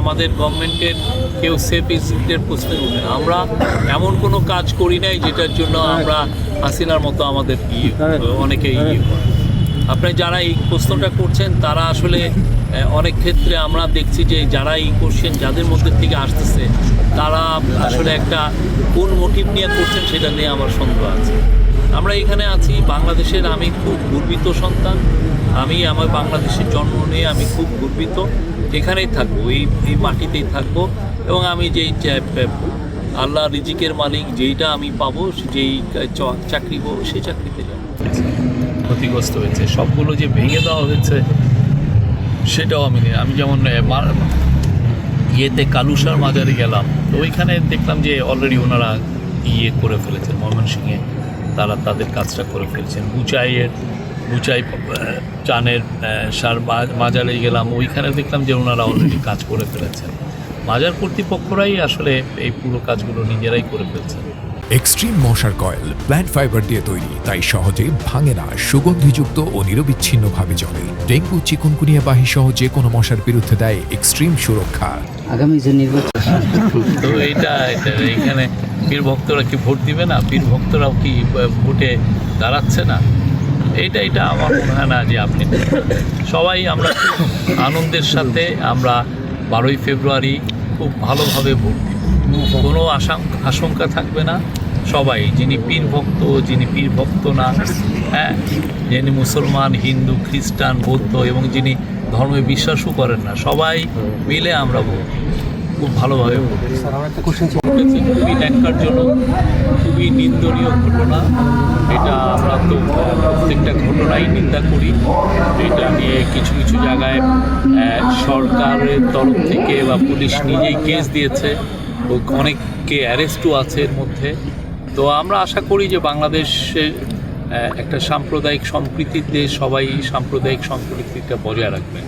আমাদের গভর্নমেন্টের কেউ সেফ এক্সিটের প্রশ্নে উঠে না। আমরা এমন কোনো কাজ করি নাই যেটার জন্য আমরা হাসিনার মতো আমাদের অনেকেই আপনি যারা এই প্রশ্নটা করছেন তারা আসলে অনেক ক্ষেত্রে আমরা দেখছি যে যারা এই কোশ্চেন যাদের মধ্যে থেকে আসতেছে তারা আসলে একটা কোন মোটিভ নিয়ে করছেন সেটা নিয়ে আমার সন্দেহ আছে। আমরা এখানে আছি বাংলাদেশের, আমি খুব গর্বিত সন্তান, আমি আমার বাংলাদেশের জন্ম নিয়ে আমি খুব গর্বিত, এখানেই থাকবো, এই মাটিতেই থাকবো এবং আমি যেই আল্লাহ রিজিকের মালিক যেইটা আমি পাবো, যেই চাকরি পাবো সেই চাকরিতে যাবো। ক্ষতিগ্রস্ত হয়েছে সবগুলো যে ভেঙে দেওয়া হয়েছে সেটাও আমি যেমন ইয়েতে কালুসার মাজারে গেলাম, তো ওইখানে দেখলাম যে অলরেডি ওনারা করে ফেলেছেন, ময়মনসিংহে তারা তাদের কাজটা করে ফেলছেন। বুচাই চানের মাজারে গেলাম, ওইখানে দেখলাম যে ওনারা অলরেডি কাজ করে ফেলেছেন। মাজার কর্তৃপক্ষরাই আসলে এই পুরো কাজগুলো নিজেরাই করে ফেলছেন। এক্সট্রিম মশার কয়েল প্ল্যান্ট ফাইবার দিয়ে তৈরি, তাই সহজে ভাঙে না, সুগন্ধিযুক্ত ও নিরবিচ্ছিন্নভাবে জ্বলে। ডেঙ্গু, চিকুনগুনিয়া বাহি সহ যে কোনো মশার বিরুদ্ধে দেয় এক্সট্রিম সুরক্ষা। আগামী যে নির্বাচন, তো এইটা এখানে পীর ভক্তরা কি ভোট দিবে না? পীর ভক্তরাও কি ভোটে দাঁড়াচ্ছে না? এটা আমার মনে হয় না যে আপনি সবাই আমরা আনন্দের সাথে আমরা 12ই ফেব্রুয়ারি খুব ভালোভাবে ভোট দিব, কোনো আশঙ্কা থাকবে না। সবাই যিনি পীর ভক্ত, যিনি পীর ভক্ত না, হ্যাঁ, যিনি মুসলমান, হিন্দু, খ্রিস্টান, বৌদ্ধ এবং যিনি ধর্মে বিশ্বাসও করেন না, সবাই মিলে আমরা ভোট খুব ভালোভাবে ভোট। খুবই ন্যাক্কারজনক, খুবই নিন্দনীয় ঘটনা। এটা আমরা তো প্রত্যেকটা ঘটনাই নিন্দা করি। এটা নিয়ে কিছু কিছু জায়গায় সরকারের তরফ থেকে বা পুলিশ নিজেই কেস দিয়েছে, অনেককে অ্যারেস্টও আছে এর মধ্যে। তো আমরা আশা করি যে বাংলাদেশে একটা সাম্প্রদায়িক সম্প্রীতির দেশ, সবাই সাম্প্রদায়িক সম্প্রীতিটা বজায় রাখবেন।